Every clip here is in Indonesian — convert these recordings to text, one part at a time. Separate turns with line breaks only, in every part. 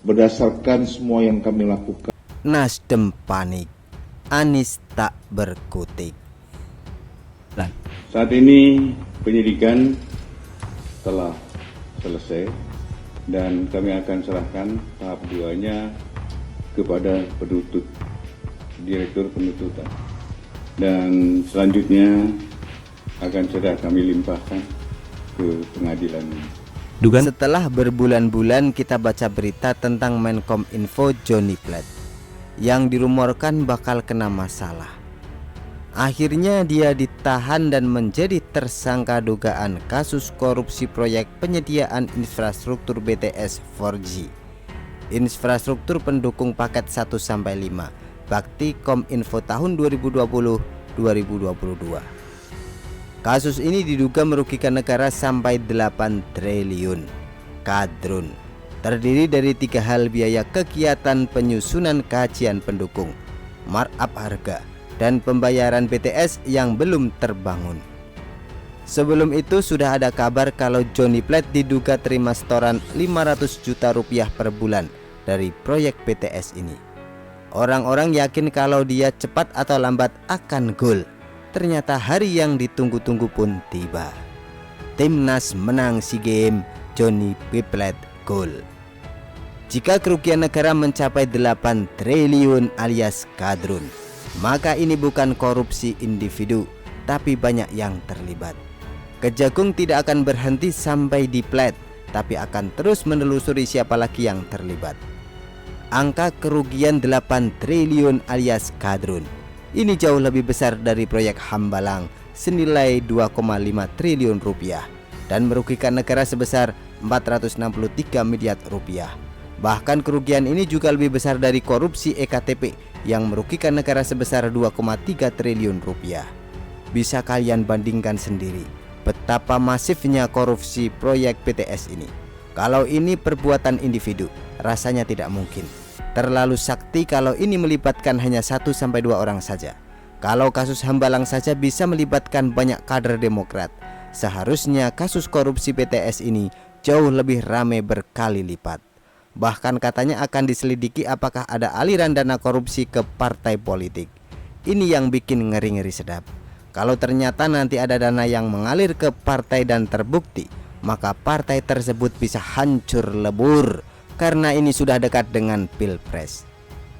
berdasarkan semua yang kami lakukan.
Nasdem panik, Anies tak berkutik.
Saat ini penyidikan telah selesai dan kami akan serahkan tahap 2-nya kepada penuntut, Direktur Penuntutan. Dan selanjutnya akan segera kami limpahkan ke pengadilan.
Setelah berbulan-bulan kita baca berita tentang Menkominfo Johnny Plate yang dirumorkan bakal kena masalah. Akhirnya dia ditahan dan menjadi tersangka dugaan kasus korupsi proyek penyediaan infrastruktur BTS 4G, infrastruktur pendukung paket 1-5 Bakti Kominfo tahun 2020-2022. Kasus ini diduga merugikan negara sampai 8 triliun. Kadrun terdiri dari 3 hal: biaya kegiatan penyusunan kajian pendukung, markup harga, dan pembayaran BTS yang belum terbangun. Sebelum itu sudah ada kabar kalau Johnny Plate diduga terima setoran 500 juta rupiah per bulan dari proyek BTS ini. Orang-orang yakin kalau dia cepat atau lambat akan gol. Ternyata hari yang ditunggu-tunggu pun tiba. Timnas menang SEA Games, Johnny Plate gol. Jika kerugian negara mencapai 8 triliun alias kadrun, maka ini bukan korupsi individu, tapi banyak yang terlibat. Kejagung tidak akan berhenti sampai di Plate, tapi akan terus menelusuri siapa lagi yang terlibat. Angka kerugian 8 triliun alias kadrun ini jauh lebih besar dari proyek Hambalang senilai 2,5 triliun rupiah dan merugikan negara sebesar 463 miliar rupiah. Bahkan kerugian ini juga lebih besar dari korupsi EKTP yang merugikan negara sebesar 2,3 triliun rupiah. Bisa kalian bandingkan sendiri betapa masifnya korupsi proyek BTS ini. Kalau ini perbuatan individu, rasanya tidak mungkin. Terlalu sakti kalau ini melibatkan hanya 1-2 orang saja. Kalau kasus Hambalang saja bisa melibatkan banyak kader Demokrat, seharusnya kasus korupsi BTS ini jauh lebih ramai berkali lipat. Bahkan katanya akan diselidiki apakah ada aliran dana korupsi ke partai politik. Ini yang bikin ngeri-ngeri sedap. Kalau ternyata nanti ada dana yang mengalir ke partai dan terbukti, maka partai tersebut bisa hancur lebur karena ini sudah dekat dengan Pilpres.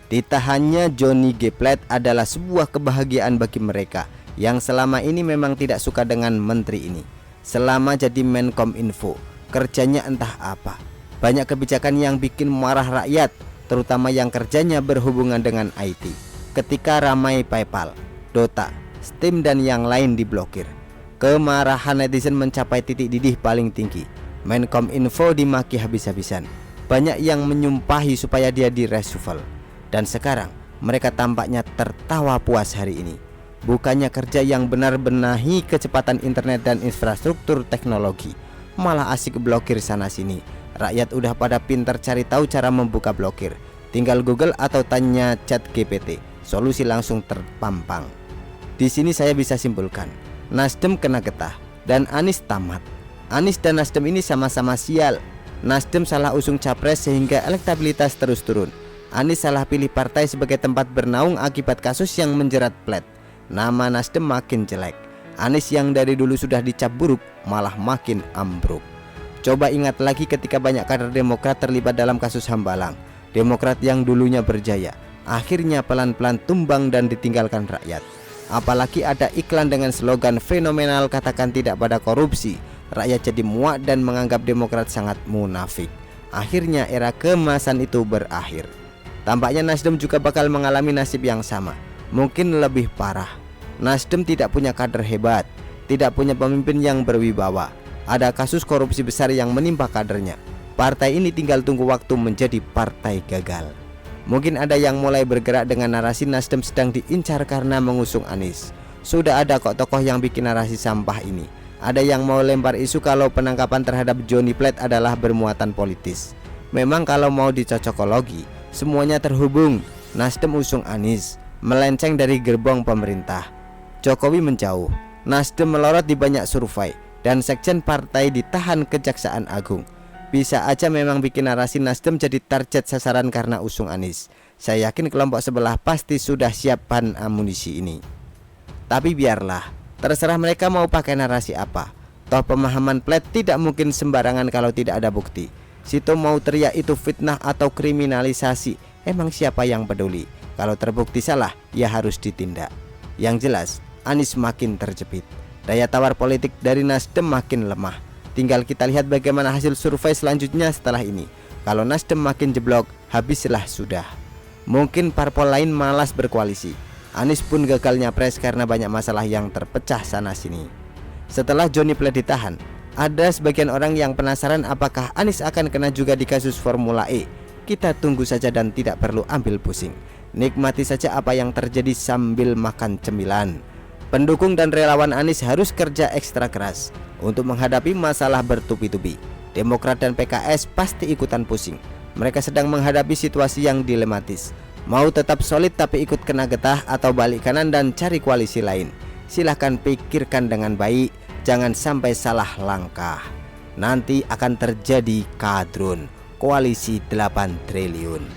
Ditahannya Johnny Plate adalah sebuah kebahagiaan bagi mereka yang selama ini memang tidak suka dengan menteri ini. Selama jadi Menkominfo, kerjanya entah apa. Banyak kebijakan yang bikin marah rakyat, terutama yang kerjanya berhubungan dengan IT. Ketika ramai PayPal, Dota, Steam dan yang lain diblokir, kemarahan netizen mencapai titik didih paling tinggi. Menkominfo dimaki habis-habisan. Banyak yang menyumpahi supaya dia di-reshuffle. Dan sekarang mereka tampaknya tertawa puas hari ini. Bukannya kerja yang benar benahi kecepatan internet dan infrastruktur teknologi, malah asik blokir sana sini. Rakyat udah pada pintar cari tahu cara membuka blokir. Tinggal Google atau tanya ChatGPT, solusi langsung terpampang. Di sini saya bisa simpulkan, Nasdem kena getah dan Anies tamat. Anies dan Nasdem ini sama-sama sial. Nasdem salah usung capres sehingga elektabilitas terus turun. Anies salah pilih partai sebagai tempat bernaung akibat kasus yang menjerat Plate. Nama Nasdem makin jelek. Anies yang dari dulu sudah dicap buruk malah makin ambruk. Coba ingat lagi ketika banyak kader Demokrat terlibat dalam kasus Hambalang. Demokrat yang dulunya berjaya, akhirnya pelan-pelan tumbang dan ditinggalkan rakyat. Apalagi ada iklan dengan slogan fenomenal katakan tidak pada korupsi. Rakyat jadi muak dan menganggap Demokrat sangat munafik. Akhirnya era keemasan itu berakhir. Tampaknya Nasdem juga bakal mengalami nasib yang sama, mungkin lebih parah. Nasdem tidak punya kader hebat, tidak punya pemimpin yang berwibawa. Ada kasus korupsi besar yang menimpa kadernya. Partai ini tinggal tunggu waktu menjadi partai gagal. Mungkin ada yang mulai bergerak dengan narasi Nasdem sedang diincar karena mengusung Anies. Sudah ada kok tokoh yang bikin narasi sampah ini. Ada yang mau lempar isu kalau penangkapan terhadap Johnny Plate adalah bermuatan politis. Memang kalau mau dicocokologi, semuanya terhubung. Nasdem usung Anies, melenceng dari gerbong pemerintah. Jokowi menjauh, Nasdem melorot di banyak survei, dan sekjen partai ditahan Kejaksaan Agung. Bisa aja memang bikin narasi Nasdem jadi target sasaran karena usung Anies. Saya yakin kelompok sebelah pasti sudah siap bahan amunisi ini. Tapi biarlah, terserah mereka mau pakai narasi apa. Toh pemahaman plat tidak mungkin sembarangan kalau tidak ada bukti. Situ mau teriak itu fitnah atau kriminalisasi, emang siapa yang peduli? Kalau terbukti salah, ya harus ditindak. Yang jelas, Anies makin terjepit. Daya tawar politik dari Nasdem makin lemah. Tinggal kita lihat bagaimana hasil survei selanjutnya setelah ini. Kalau Nasdem makin jeblok, habislah sudah. Mungkin parpol lain malas berkoalisi. Anies pun gagal nyapres karena banyak masalah yang terpecah sana sini. Setelah Johnny Plate ditahan, ada sebagian orang yang penasaran apakah Anies akan kena juga di kasus Formula E. Kita tunggu saja dan tidak perlu ambil pusing. Nikmati saja apa yang terjadi sambil makan cemilan. Pendukung dan relawan Anies harus kerja ekstra keras untuk menghadapi masalah bertubi-tubi. Demokrat dan PKS pasti ikutan pusing. Mereka sedang menghadapi situasi yang dilematis. Mau tetap solid tapi ikut kena getah atau balik kanan dan cari koalisi lain. Silahkan pikirkan dengan baik, jangan sampai salah langkah. Nanti akan terjadi kadrun, koalisi 8 triliun.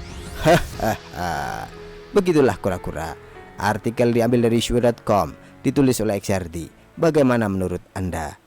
Hahaha. Begitulah kura-kura. Artikel diambil dari syuhud.com, ditulis oleh XRD. Bagaimana menurut Anda?